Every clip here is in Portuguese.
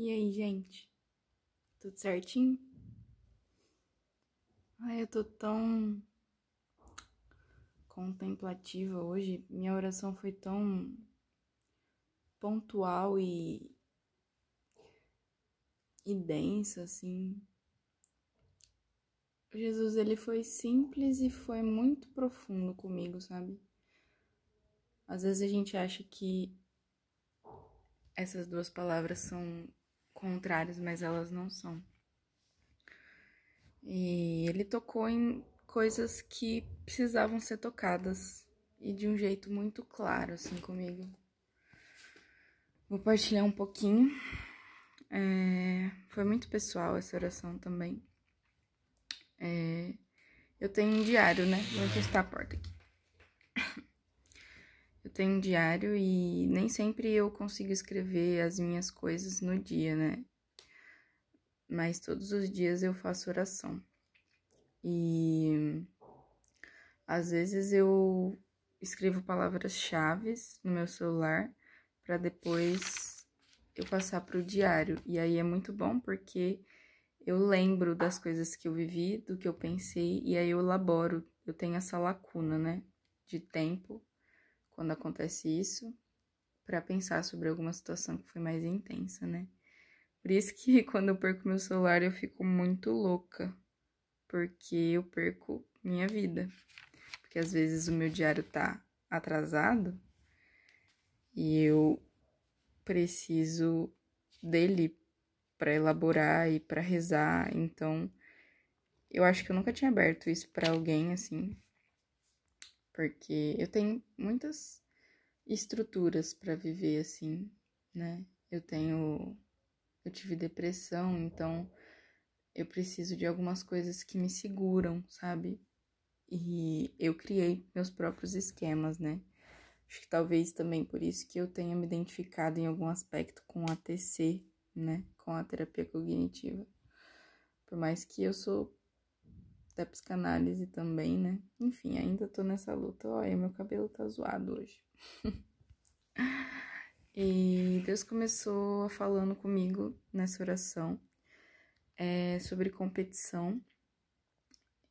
E aí, gente? Tudo certinho? Ai, eu tô tão contemplativa hoje. Minha oração foi tão pontual e densa, assim. Jesus, ele foi simples e foi muito profundo comigo, sabe? Às vezes a gente acha que essas duas palavras são contrárias, mas elas não são. E ele tocou em coisas que precisavam ser tocadas e de um jeito muito claro, assim, comigo. Vou partilhar um pouquinho. Foi muito pessoal essa oração também. Eu tenho um diário, né? Vou testar a porta aqui. Eu tenho um diário e nem sempre eu consigo escrever as minhas coisas no dia, né? Mas todos os dias eu faço oração. E às vezes eu escrevo palavras-chave no meu celular para depois eu passar para o diário. E aí é muito bom porque eu lembro das coisas que eu vivi, do que eu pensei, e aí eu elaboro. Eu tenho essa lacuna, né, de tempo, quando acontece isso, para pensar sobre alguma situação que foi mais intensa, né. Por isso que quando eu perco meu celular eu fico muito louca, porque eu perco minha vida. Porque às vezes o meu diário tá atrasado e eu preciso dele para elaborar e para rezar, então eu acho que eu nunca tinha aberto isso pra alguém, assim, porque eu tenho muitas estruturas pra viver, assim, né? Eu tive depressão, então eu preciso de algumas coisas que me seguram, sabe? E eu criei meus próprios esquemas, né? Acho que talvez também por isso que eu tenha me identificado em algum aspecto com a TC, né? Com a terapia cognitiva. Por mais que eu sou da psicanálise também, né? Enfim, ainda tô nessa luta. Olha, meu cabelo tá zoado hoje. E Deus começou falando comigo nessa oração sobre competição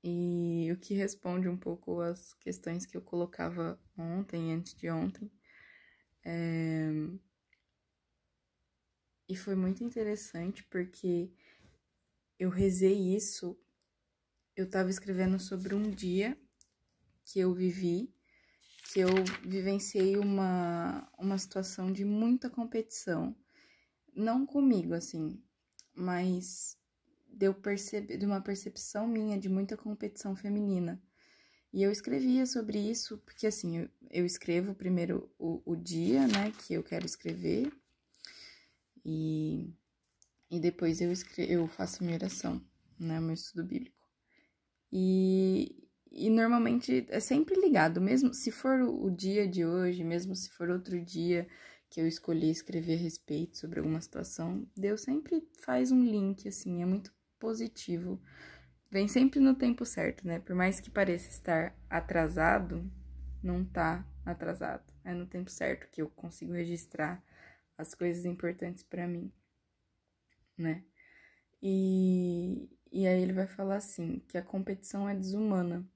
e o que responde um pouco as questões que eu colocava ontem, antes de ontem. E foi muito interessante porque eu rezei isso, eu tava escrevendo sobre um dia que eu vivi, que eu vivenciei uma situação de muita competição. Não comigo, assim, mas de uma percepção minha de muita competição feminina. E eu escrevia sobre isso, porque assim, eu escrevo primeiro o dia, né, que eu quero escrever, e depois eu faço minha oração, né, meu estudo bíblico. E normalmente é sempre ligado, mesmo se for o dia de hoje, mesmo se for outro dia que eu escolhi escrever a respeito sobre alguma situação, Deus sempre faz um link, assim, é muito positivo. Vem sempre no tempo certo, né? Por mais que pareça estar atrasado, não tá atrasado. É no tempo certo que eu consigo registrar as coisas importantes pra mim, né? E aí ele vai falar assim, que a competição é desumana.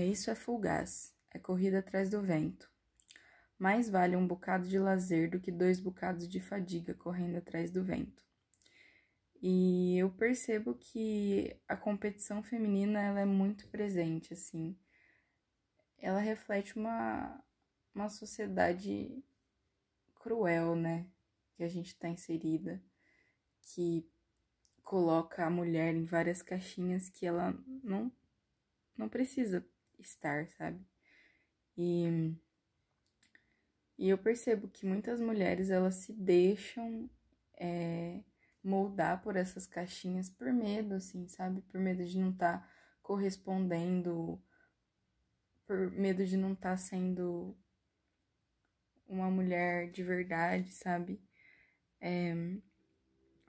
Isso é fugaz, é corrida atrás do vento. Mais vale um bocado de lazer do que 2 bocados de fadiga correndo atrás do vento. E eu percebo que a competição feminina, ela é muito presente, assim. Ela reflete uma sociedade cruel, né? Que a gente tá inserida, que coloca a mulher em várias caixinhas que ela não precisa estar, sabe? E eu percebo que muitas mulheres, elas se deixam moldar por essas caixinhas por medo, assim, sabe? Por medo de não estar correspondendo, por medo de não estar sendo uma mulher de verdade, sabe?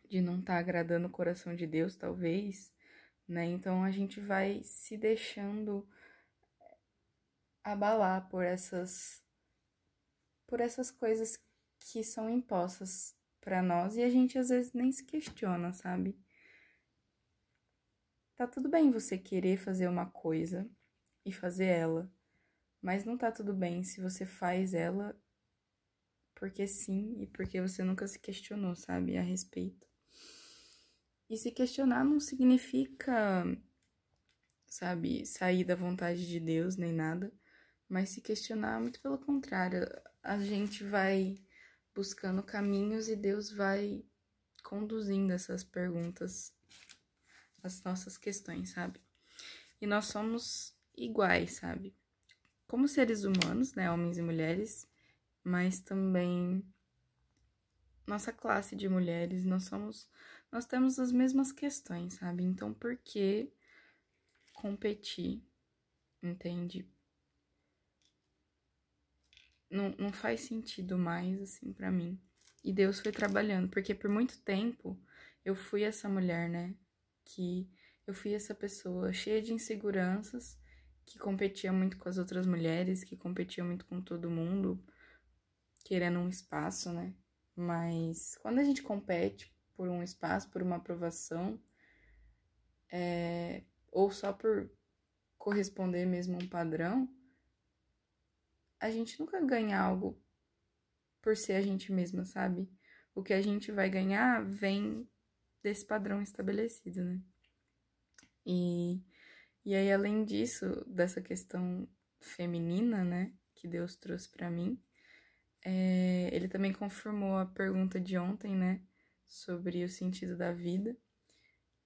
De não estar agradando o coração de Deus, talvez, né? Então a gente vai se deixando abalar por essas coisas que são impostas pra nós e a gente às vezes nem se questiona, sabe? Tá tudo bem você querer fazer uma coisa e fazer ela, mas não tá tudo bem se você faz ela porque sim e porque você nunca se questionou, sabe, a respeito. E se questionar não significa, sabe, sair da vontade de Deus nem nada, mas se questionar, muito pelo contrário, a gente vai buscando caminhos e Deus vai conduzindo essas perguntas, as nossas questões, sabe? E nós somos iguais, sabe? Como seres humanos, né, homens e mulheres, mas também nossa classe de mulheres, nós temos as mesmas questões, sabe? Então, por que competir, entende? Não faz sentido mais, assim, pra mim. E Deus foi trabalhando, porque por muito tempo eu fui essa mulher, né? Que eu fui essa pessoa cheia de inseguranças, que competia muito com as outras mulheres, que competia muito com todo mundo, querendo um espaço, né? Mas quando a gente compete por um espaço, por uma aprovação, ou só por corresponder mesmo a um padrão, a gente nunca ganha algo por ser a gente mesma, sabe? O que a gente vai ganhar vem desse padrão estabelecido, né? E aí, além disso, dessa questão feminina, né, que Deus trouxe pra mim, ele também confirmou a pergunta de ontem, né, sobre o sentido da vida,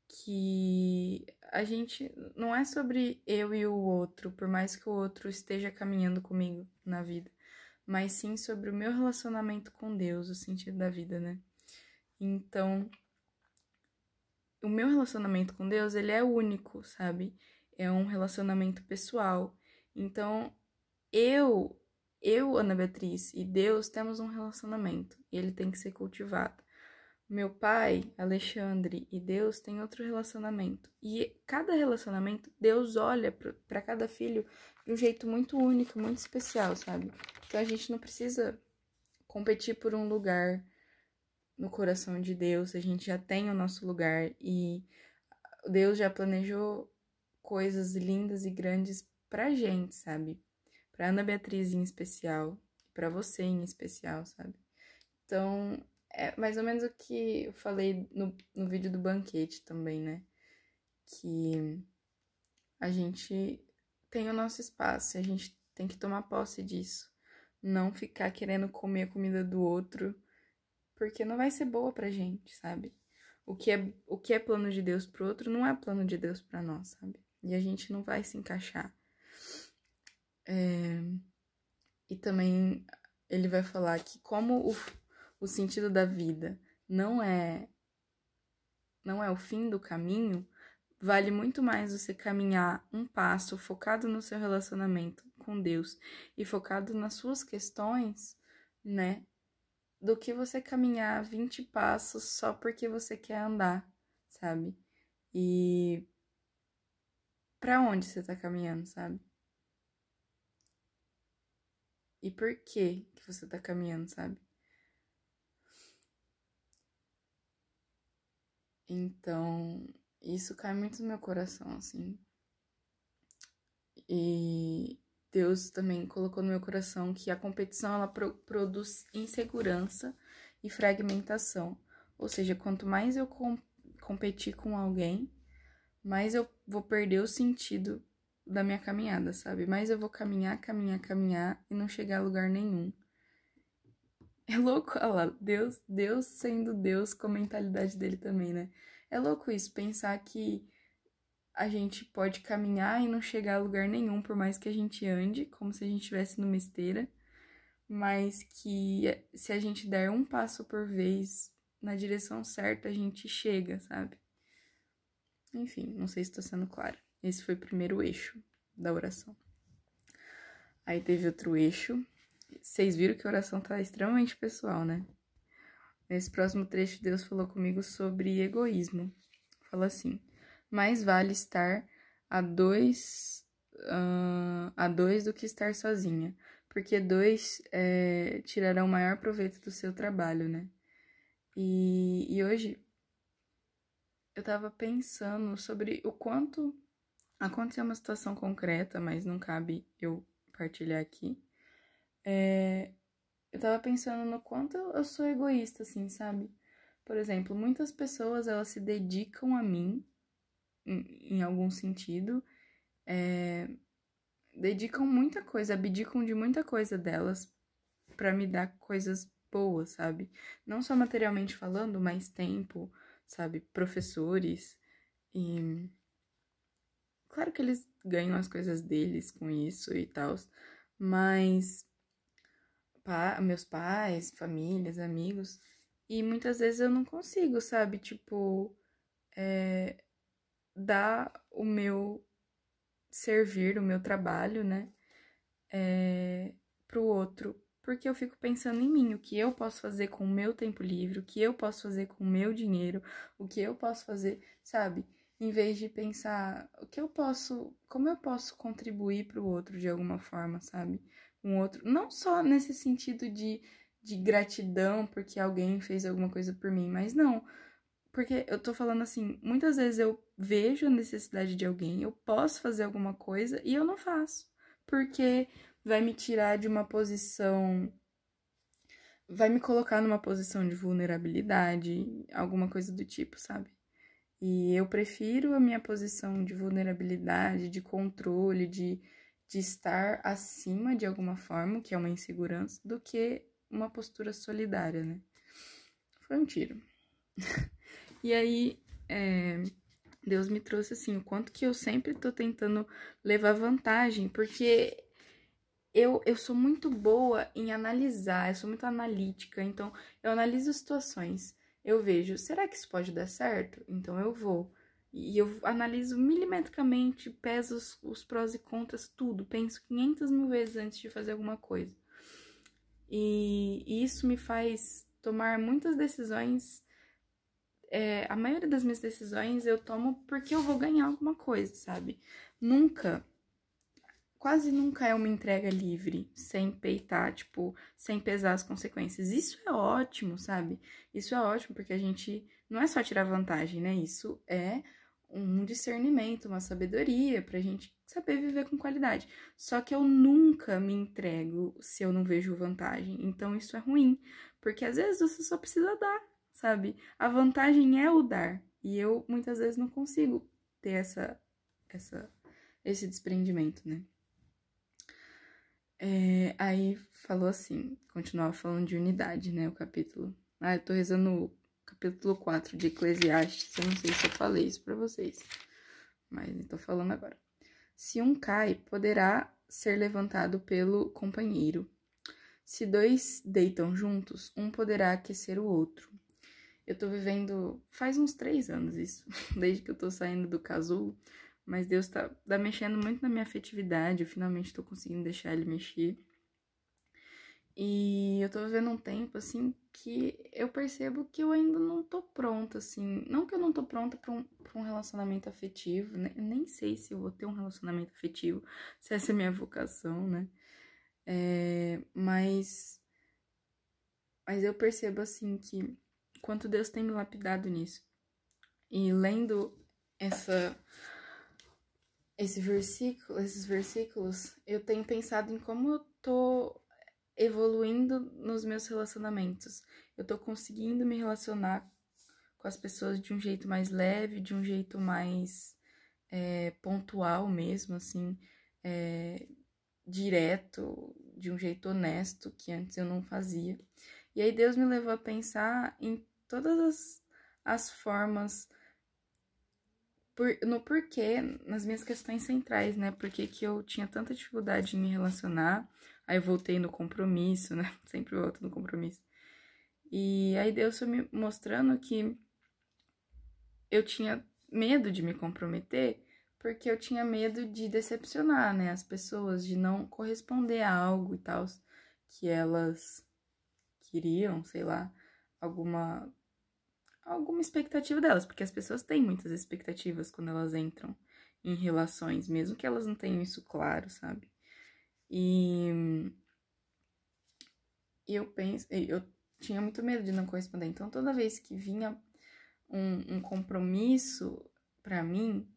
que a gente não é sobre eu e o outro, por mais que o outro esteja caminhando comigo na vida, mas sim sobre o meu relacionamento com Deus, o sentido da vida, né? Então, o meu relacionamento com Deus, ele é único, sabe? É um relacionamento pessoal. Então, Ana Beatriz e Deus temos um relacionamento e ele tem que ser cultivado. Meu pai, Alexandre e Deus têm outro relacionamento. E cada relacionamento, Deus olha para cada filho de um jeito muito único, muito especial, sabe? Então a gente não precisa competir por um lugar no coração de Deus, a gente já tem o nosso lugar e Deus já planejou coisas lindas e grandes pra gente, sabe? Pra Ana Beatriz em especial, pra você em especial, sabe? Então, é mais ou menos o que eu falei no vídeo do banquete também, né? Que a gente tem o nosso espaço e a gente tem que tomar posse disso. Não ficar querendo comer a comida do outro, porque não vai ser boa pra gente, sabe? O que é plano de Deus pro outro não é plano de Deus pra nós, sabe? E a gente não vai se encaixar. E também ele vai falar que como o sentido da vida não é o fim do caminho, vale muito mais você caminhar um passo focado no seu relacionamento com Deus e focado nas suas questões, né? Do que você caminhar 20 passos só porque você quer andar, sabe? E pra onde você tá caminhando, sabe? E por que você tá caminhando, sabe? Então, isso cai muito no meu coração, assim. E Deus também colocou no meu coração que a competição, ela produz insegurança e fragmentação. Ou seja, quanto mais eu competir com alguém, mais eu vou perder o sentido da minha caminhada, sabe? Mais eu vou caminhar e não chegar a lugar nenhum. É louco, olha lá, Deus sendo Deus com a mentalidade dele também, né? É louco isso, pensar que a gente pode caminhar e não chegar a lugar nenhum, por mais que a gente ande, como se a gente estivesse numa esteira, mas que se a gente der um passo por vez na direção certa, a gente chega, sabe? Enfim, não sei se estou sendo clara. Esse foi o primeiro eixo da oração. Aí teve outro eixo. Vocês viram que a oração tá extremamente pessoal, né? Nesse próximo trecho, Deus falou comigo sobre egoísmo. Fala assim: mais vale estar a dois do que estar sozinha, porque dois tirarão maior proveito do seu trabalho, né? E hoje eu tava pensando sobre o quanto aconteceu uma situação concreta, mas não cabe eu partilhar aqui. Eu tava pensando no quanto eu sou egoísta, assim, sabe? Por exemplo, muitas pessoas, elas se dedicam a mim, em algum sentido, dedicam muita coisa, abdicam de muita coisa delas pra me dar coisas boas, sabe? Não só materialmente falando, mas tempo, sabe? Professores. E claro que eles ganham as coisas deles com isso e tal, mas meus pais, famílias, amigos, e muitas vezes eu não consigo, sabe? Tipo, dar o meu servir, o meu trabalho, né? Pro outro, porque eu fico pensando em mim, o que eu posso fazer com o meu tempo livre, o que eu posso fazer com o meu dinheiro, o que eu posso fazer, sabe? Em vez de pensar o que eu posso, como eu posso contribuir pro outro de alguma forma, sabe? Um outro, não só nesse sentido de gratidão porque alguém fez alguma coisa por mim, mas não, porque eu tô falando assim, muitas vezes eu vejo a necessidade de alguém, eu posso fazer alguma coisa e eu não faço. Porque vai me tirar de uma posição, vai me colocar numa posição de vulnerabilidade, alguma coisa do tipo, sabe? E eu prefiro a minha posição de vulnerabilidade, de controle, de estar acima de alguma forma, que é uma insegurança, do que uma postura solidária, né? Foi um tiro. E aí, Deus me trouxe assim, o quanto que eu sempre tô tentando levar vantagem, porque eu sou muito boa em analisar, eu sou muito analítica, então eu analiso situações, eu vejo, será que isso pode dar certo? Então eu vou. E eu analiso milimetricamente, peso os prós e contras, tudo, penso 500 mil vezes antes de fazer alguma coisa. E isso me faz tomar muitas decisões. A maioria das minhas decisões eu tomo porque eu vou ganhar alguma coisa, sabe? Quase nunca é uma entrega livre, sem peitar, tipo, sem pesar as consequências. Isso é ótimo, sabe? Isso é ótimo porque a gente não é só tirar vantagem, né? Isso é um discernimento, uma sabedoria pra gente saber viver com qualidade. Só que eu nunca me entrego se eu não vejo vantagem. Então isso é ruim, porque às vezes você só precisa dar, sabe? A vantagem é o dar. E eu muitas vezes não consigo ter esse desprendimento, né? Aí falou assim, continuava falando de unidade, né, o capítulo. Eu tô rezando o capítulo 4 de Eclesiastes, eu não sei se eu falei isso pra vocês, mas eu tô falando agora. Se um cai, poderá ser levantado pelo companheiro. Se dois deitam juntos, um poderá aquecer o outro. Eu tô vivendo faz uns 3 anos isso, desde que eu tô saindo do casulo, mas Deus tá mexendo muito na minha afetividade, eu finalmente tô conseguindo deixar ele mexer. E eu tô vivendo um tempo, assim, que eu percebo que eu ainda não tô pronta, assim. Não que eu não tô pronta pra um relacionamento afetivo, né? Eu nem sei se eu vou ter um relacionamento afetivo, se essa é a minha vocação, né? Mas eu percebo, assim, que quanto Deus tem me lapidado nisso. E lendo esses versículos, eu tenho pensado em como eu tô evoluindo nos meus relacionamentos. Eu tô conseguindo me relacionar com as pessoas de um jeito mais leve, de um jeito mais pontual mesmo, assim, direto, de um jeito honesto, que antes eu não fazia. E aí Deus me levou a pensar em todas as formas, no porquê, nas minhas questões centrais, né? Por que eu tinha tanta dificuldade em me relacionar. Aí eu voltei no compromisso, né? Sempre volto no compromisso. E aí Deus foi me mostrando que eu tinha medo de me comprometer porque eu tinha medo de decepcionar, né? As pessoas, de não corresponder a algo e tal que elas queriam, sei lá, alguma expectativa delas, porque as pessoas têm muitas expectativas quando elas entram em relações, mesmo que elas não tenham isso claro, sabe? E eu penso, eu tinha muito medo de não corresponder. Então, toda vez que vinha um compromisso pra mim,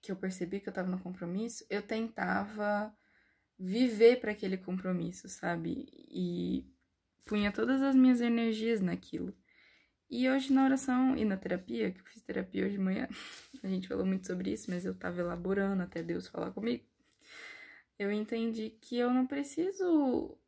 que eu percebi que eu tava no compromisso, eu tentava viver para aquele compromisso, sabe? E punha todas as minhas energias naquilo. E hoje na oração e na terapia, que eu fiz terapia hoje de manhã, a gente falou muito sobre isso, mas eu tava elaborando até Deus falar comigo. Eu entendi que eu não preciso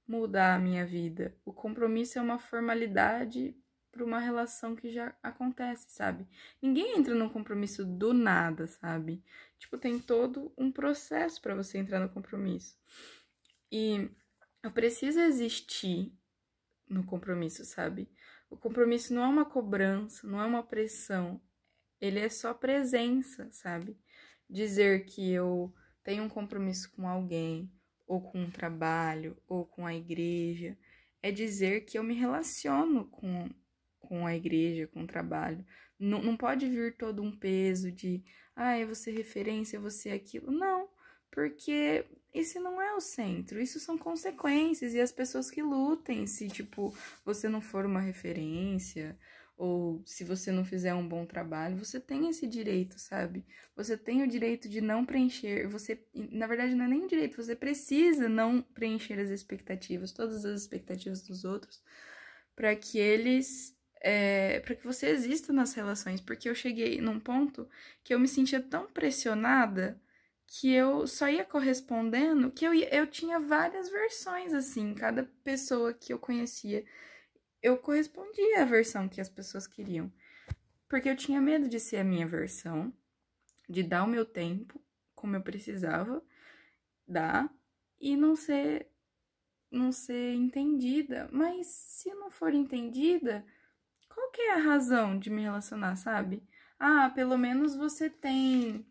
mudar a minha vida. O compromisso é uma formalidade para uma relação que já acontece, sabe? Ninguém entra num compromisso do nada, sabe? Tipo, tem todo um processo para você entrar no compromisso. E eu preciso existir no compromisso, sabe? O compromisso não é uma cobrança, não é uma pressão. Ele é só presença, sabe? Dizer que eu tenho um compromisso com alguém, ou com um trabalho, ou com a igreja, é dizer que eu me relaciono com a igreja, com o trabalho. Não pode vir todo um peso de, eu vou ser referência, eu vou ser aquilo. Não, porque esse não é o centro, isso são consequências, e as pessoas que lutem se, tipo, você não for uma referência, ou se você não fizer um bom trabalho, você tem esse direito, sabe? Você tem o direito de não preencher, na verdade não é nem o direito, você precisa não preencher as expectativas, todas as expectativas dos outros, para que para que você exista nas relações, porque eu cheguei num ponto que eu me sentia tão pressionada que eu só ia correspondendo, que eu tinha várias versões, assim, cada pessoa que eu conhecia, eu correspondia à versão que as pessoas queriam, porque eu tinha medo de ser a minha versão, de dar o meu tempo, como eu precisava dar, e não ser entendida. Mas se eu não for entendida, qual que é a razão de me relacionar, sabe? Pelo menos você tem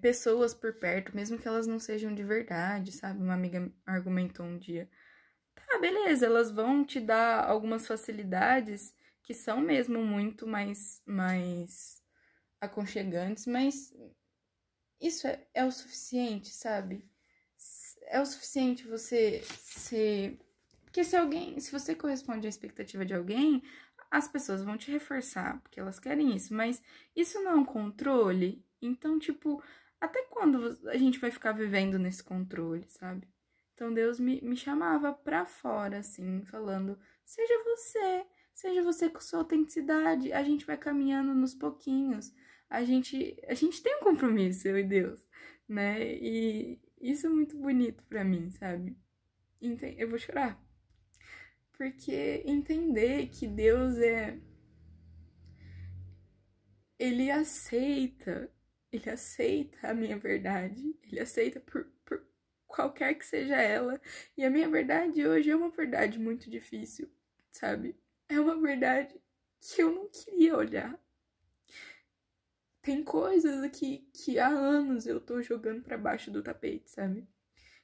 pessoas por perto, mesmo que elas não sejam de verdade, sabe? Uma amiga argumentou um dia. Tá, beleza, elas vão te dar algumas facilidades que são mesmo muito mais aconchegantes, mas isso é o suficiente, sabe? É o suficiente você ser... Porque se você corresponde à expectativa de alguém, as pessoas vão te reforçar, porque elas querem isso, mas isso não é um controle. Então, tipo, até quando a gente vai ficar vivendo nesse controle, sabe? Então, Deus me chamava pra fora, assim, falando, seja você com sua autenticidade, a gente vai caminhando nos pouquinhos, a gente tem um compromisso, eu e Deus, né? E isso é muito bonito pra mim, sabe? Eu vou chorar. Porque entender que Deus Ele aceita a minha verdade, Ele aceita por qualquer que seja ela, e a minha verdade hoje é uma verdade muito difícil, sabe? É uma verdade que eu não queria olhar. Tem coisas aqui que há anos eu tô jogando pra baixo do tapete, sabe?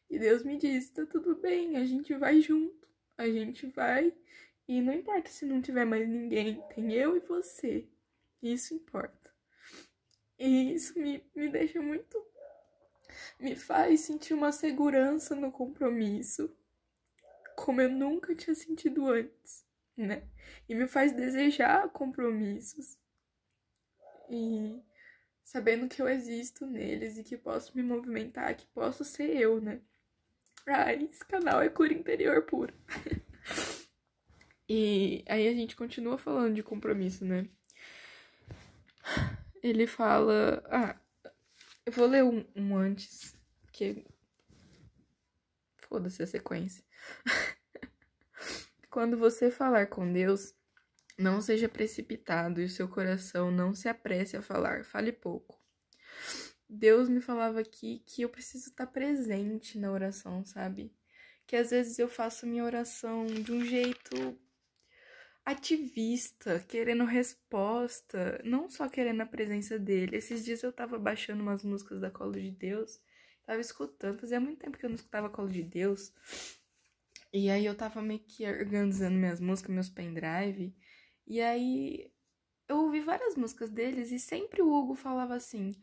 E Deus me diz, tá tudo bem, a gente vai junto, a gente vai, e não importa se não tiver mais ninguém, tem eu e você, isso importa. E isso me deixa muito, me faz sentir uma segurança no compromisso, como eu nunca tinha sentido antes, né? E me faz desejar compromissos, e sabendo que eu existo neles e que posso me movimentar, que posso ser eu, né? Esse canal é cura interior pura. E aí a gente continua falando de compromisso, né? Ele fala... eu vou ler um antes, porque... Foda-se a sequência. Quando você falar com Deus, não seja precipitado e o seu coração não se apresse a falar. Fale pouco. Deus me falava aqui que eu preciso estar presente na oração, sabe? Que às vezes eu faço minha oração de um jeito ativista, querendo resposta, não só querendo a presença dele. Esses dias eu tava baixando umas músicas da Colo de Deus, tava escutando, fazia muito tempo que eu não escutava Colo de Deus, e aí eu tava meio que organizando minhas músicas, meus pendrive, e aí eu ouvi várias músicas deles, e sempre o Hugo falava assim,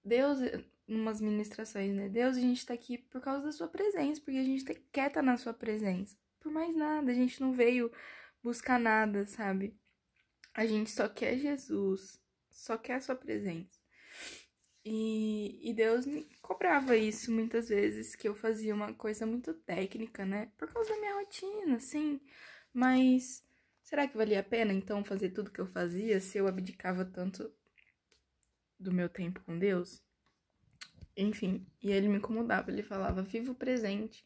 Deus, umas ministrações, né? Deus, a gente tá aqui por causa da sua presença, porque a gente quer estar na sua presença. Por mais nada, a gente não veio buscar nada, sabe? A gente só quer Jesus, só quer a sua presença. E Deus me cobrava isso muitas vezes, que eu fazia uma coisa muito técnica, né? Por causa da minha rotina, sim. Mas será que valia a pena, então, fazer tudo que eu fazia se eu abdicava tanto do meu tempo com Deus? Enfim, e ele me incomodava, ele falava, viva o presente.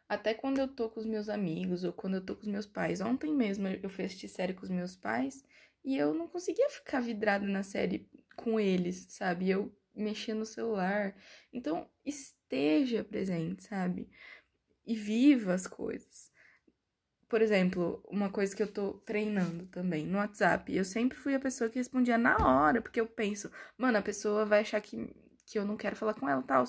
Até quando eu tô com os meus amigos ou quando eu tô com os meus pais. Ontem mesmo eu fui assistir série com os meus pais e eu não conseguia ficar vidrada na série com eles, sabe? Eu mexia no celular. Então, esteja presente, sabe? E viva as coisas. Por exemplo, uma coisa que eu tô treinando também no WhatsApp. Eu sempre fui a pessoa que respondia na hora, porque eu penso, mano, a pessoa vai achar que eu não quero falar com ela e tal.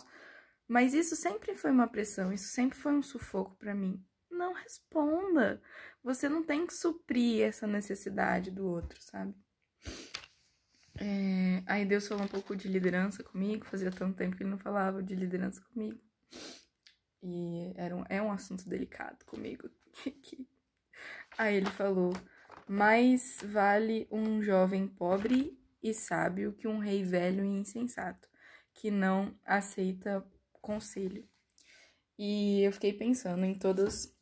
Mas isso sempre foi uma pressão, isso sempre foi um sufoco pra mim. Não responda. Você não tem que suprir essa necessidade do outro, sabe? Aí Deus falou um pouco de liderança comigo, fazia tanto tempo que ele não falava de liderança comigo. E é um assunto delicado comigo. Aí ele falou, mais vale um jovem pobre e sábio que um rei velho e insensato, que não aceita conselho. E eu fiquei pensando em todas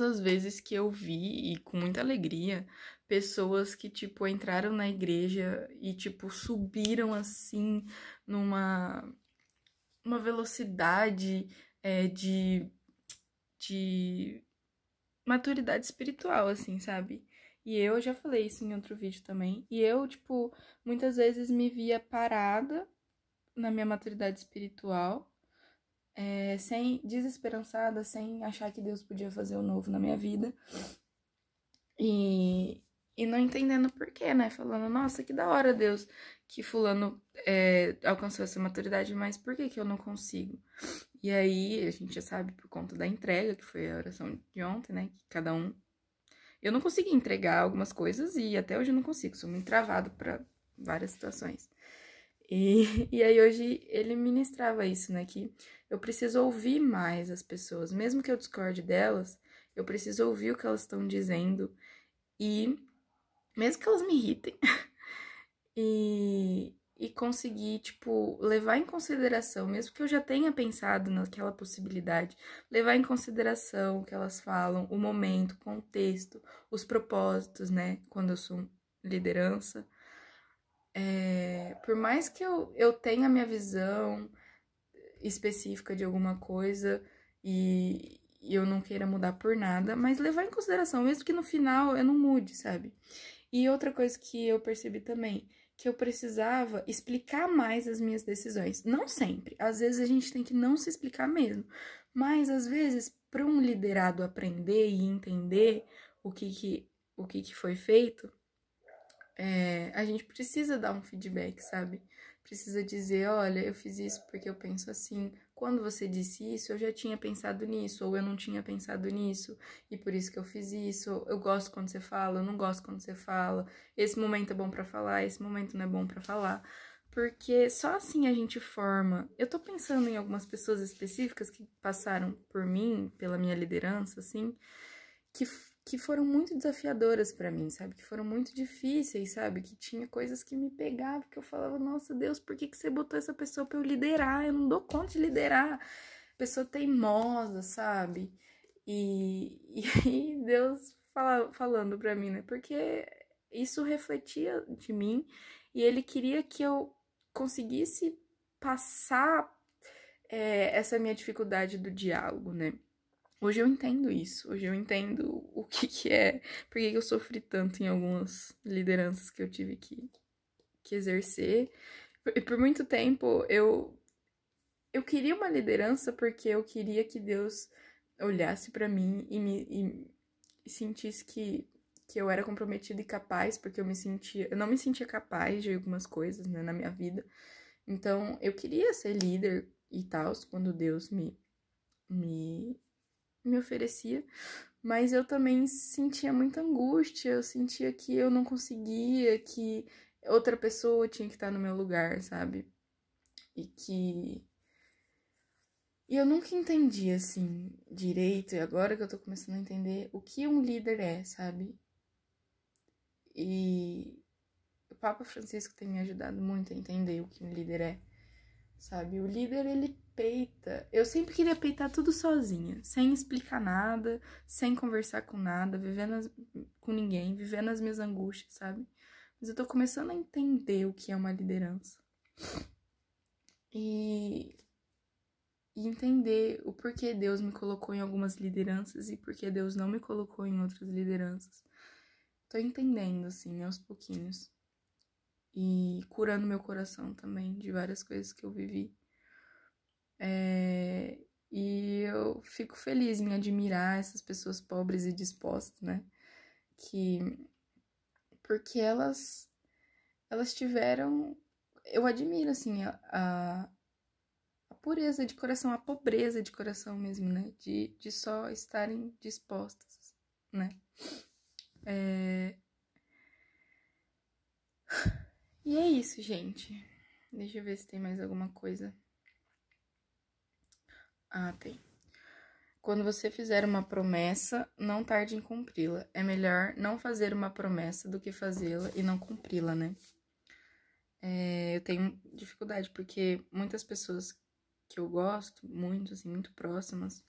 as vezes que eu vi, e com muita alegria, pessoas que, tipo, entraram na igreja e, tipo, subiram, assim, uma velocidade de maturidade espiritual, assim, sabe? E eu já falei isso em outro vídeo também. E eu, tipo, muitas vezes me via parada na minha maturidade espiritual, sem desesperançada, sem achar que Deus podia fazer o novo na minha vida. E não entendendo por quê, né? Falando, nossa, que da hora, Deus, que fulano alcançou essa maturidade, mas por que eu não consigo? E aí, a gente já sabe, por conta da entrega, que foi a oração de ontem, né? Que cada um... Eu não consegui entregar algumas coisas e até hoje eu não consigo, sou muito travado para várias situações. E aí hoje ele ministrava isso, né? Que eu preciso ouvir mais as pessoas. Mesmo que eu discorde delas, eu preciso ouvir o que elas estão dizendo. E mesmo que elas me irritem. E conseguir, tipo, levar em consideração, mesmo que eu já tenha pensado naquela possibilidade, levar em consideração o que elas falam, o momento, o contexto, os propósitos, né? Quando eu sou liderança. Por mais que eu tenha a minha visão específica de alguma coisa e eu não queira mudar por nada, mas levar em consideração, mesmo que no final eu não mude, sabe? E outra coisa que eu percebi também, que eu precisava explicar mais as minhas decisões. Não sempre, às vezes a gente tem que não se explicar mesmo, mas às vezes para um liderado aprender e entender o que foi feito, a gente precisa dar um feedback, sabe? Precisa dizer, olha, eu fiz isso porque eu penso assim. Quando você disse isso, eu já tinha pensado nisso, ou eu não tinha pensado nisso, e por isso que eu fiz isso. Eu gosto quando você fala, eu não gosto quando você fala. Esse momento é bom pra falar, esse momento não é bom pra falar. Porque só assim a gente forma. Eu tô pensando em algumas pessoas específicas que passaram por mim, pela minha liderança, assim, que foram muito desafiadoras pra mim, sabe? Que foram muito difíceis, sabe? Que tinha coisas que me pegavam, que eu falava, nossa, Deus, por que você botou essa pessoa pra eu liderar? Eu não dou conta de liderar. Pessoa teimosa, sabe? E aí Deus falando pra mim, né? Porque isso refletia de mim e ele queria que eu conseguisse passar essa minha dificuldade do diálogo, né? Hoje eu entendo isso, hoje eu entendo o que é, por que eu sofri tanto em algumas lideranças que eu tive que exercer. E por muito tempo eu queria uma liderança porque eu queria que Deus olhasse pra mim e sentisse que eu era comprometida e capaz, porque eu não me sentia capaz de algumas coisas, né, na minha vida. Então eu queria ser líder e tal, quando Deus me oferecia, mas eu também sentia muita angústia, eu sentia que eu não conseguia, que outra pessoa tinha que estar no meu lugar, sabe? E eu nunca entendi, assim, direito, e agora que eu tô começando a entender o que um líder é, sabe? E o Papa Francisco tem me ajudado muito a entender o que um líder é, sabe? O líder, ele peita. Eu sempre queria peitar tudo sozinha, sem explicar nada, sem conversar com nada, com ninguém, vivendo as minhas angústias, sabe? Mas eu tô começando a entender o que é uma liderança. E entender o porquê Deus me colocou em algumas lideranças e porquê Deus não me colocou em outras lideranças. Tô entendendo, assim, aos pouquinhos. E curando meu coração também de várias coisas que eu vivi. E eu fico feliz em admirar essas pessoas pobres e dispostas, né? Porque elas tiveram... Eu admiro, assim, a pureza de coração, a pobreza de coração mesmo, né? De só estarem dispostas, né? E é isso, gente. Deixa eu ver se tem mais alguma coisa. Ah, tem. Quando você fizer uma promessa, não tarde em cumpri-la. É melhor não fazer uma promessa do que fazê-la e não cumpri-la, né? Eu tenho dificuldade, porque muitas pessoas que eu gosto muito, assim, muito próximas,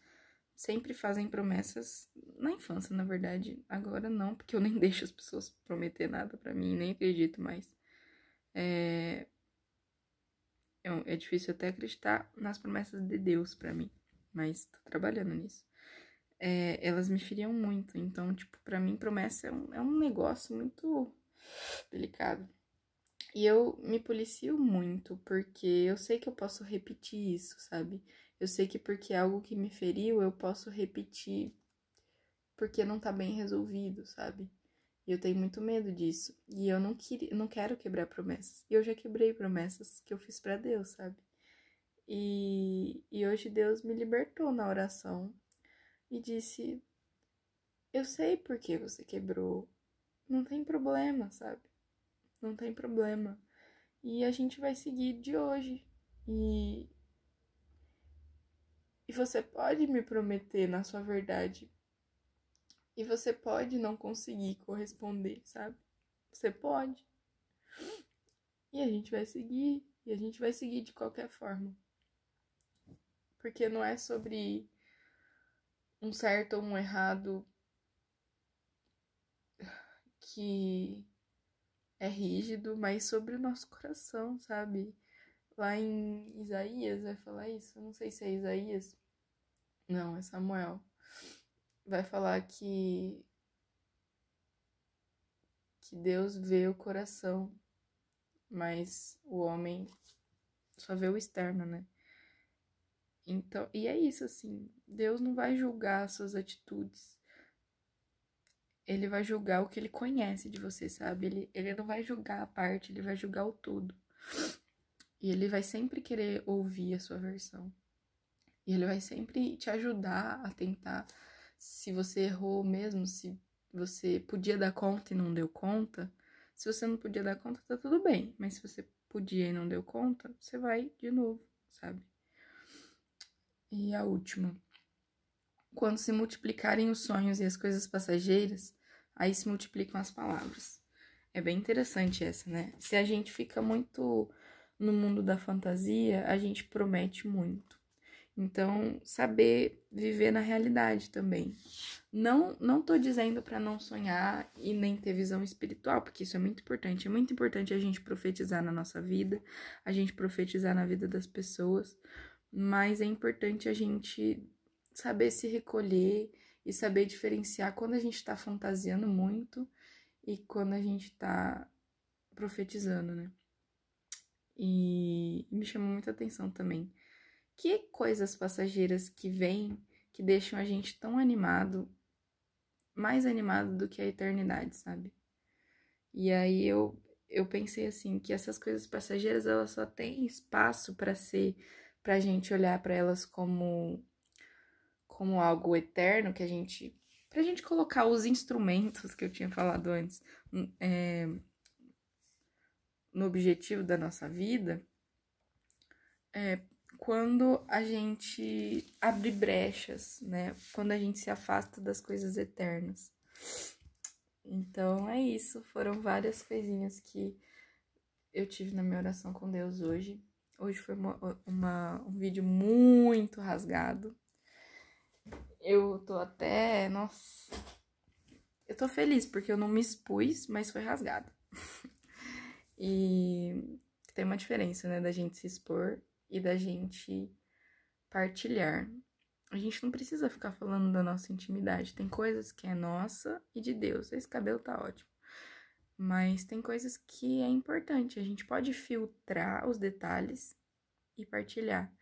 sempre fazem promessas na infância, na verdade. Agora não, porque eu nem deixo as pessoas prometer nada pra mim, nem acredito mais. É difícil até acreditar nas promessas de Deus pra mim, mas tô trabalhando nisso. Elas me feriam muito, então, tipo, pra mim promessa é um negócio muito delicado. E eu me policio muito, porque eu sei que eu posso repetir isso, sabe? Eu sei que porque é algo que me feriu, eu posso repetir porque não tá bem resolvido, sabe? E eu tenho muito medo disso. E eu não quero quebrar promessas. E eu já quebrei promessas que eu fiz pra Deus, sabe? E hoje Deus me libertou na oração e disse: eu sei por que você quebrou. Não tem problema, sabe? Não tem problema. E a gente vai seguir de hoje. E você pode me prometer na sua verdade. E você pode não conseguir corresponder, sabe? Você pode. E a gente vai seguir. E a gente vai seguir de qualquer forma. Porque não é sobre um certo ou um errado que é rígido, mas sobre o nosso coração, sabe? Lá em Isaías vai falar isso. Eu não sei se é Isaías. Não, é Samuel. Vai falar que Deus vê o coração, mas o homem só vê o externo, né? Então, e é isso, assim, Deus não vai julgar as suas atitudes. Ele vai julgar o que ele conhece de você, sabe? Ele não vai julgar a parte, ele vai julgar o todo. E ele vai sempre querer ouvir a sua versão. E ele vai sempre te ajudar a tentar. Se você errou mesmo, se você podia dar conta e não deu conta, se você não podia dar conta, tá tudo bem. Mas se você podia e não deu conta, você vai de novo, sabe? E a última. Quando se multiplicarem os sonhos e as coisas passageiras, aí se multiplicam as palavras. É bem interessante essa, né? Se a gente fica muito no mundo da fantasia, a gente promete muito. Então, saber viver na realidade também. Não tô dizendo para não sonhar e nem ter visão espiritual, porque isso é muito importante. É muito importante a gente profetizar na nossa vida, a gente profetizar na vida das pessoas, mas é importante a gente saber se recolher e saber diferenciar quando a gente tá fantasiando muito e quando a gente tá profetizando, né? E me chamou muita atenção também. Que coisas passageiras que vêm, que deixam a gente tão animado, mais animado do que a eternidade, sabe? E aí eu pensei assim, que essas coisas passageiras, elas só têm espaço pra gente olhar pra elas como algo eterno, pra gente colocar os instrumentos que eu tinha falado antes, no objetivo da nossa vida, quando a gente abre brechas, né? Quando a gente se afasta das coisas eternas. Então é isso, foram várias coisinhas que eu tive na minha oração com Deus hoje. Hoje foi um vídeo muito rasgado. Eu tô até, nossa, eu tô feliz porque eu não me expus, mas foi rasgado. E tem uma diferença, né, da gente se expor e da gente partilhar. A gente não precisa ficar falando da nossa intimidade. Tem coisas que é nossa e de Deus. Esse cabelo tá ótimo. Mas tem coisas que é importante. A gente pode filtrar os detalhes e partilhar.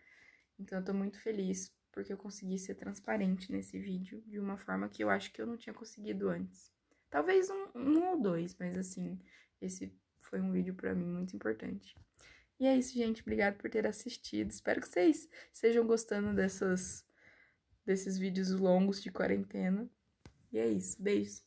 Então eu tô muito feliz porque eu consegui ser transparente nesse vídeo de uma forma que eu acho que eu não tinha conseguido antes. Talvez um ou dois, mas assim, esse foi um vídeo pra mim muito importante. E é isso, gente. Obrigada por ter assistido. Espero que vocês estejam gostando desses vídeos longos de quarentena. E é isso. Beijo.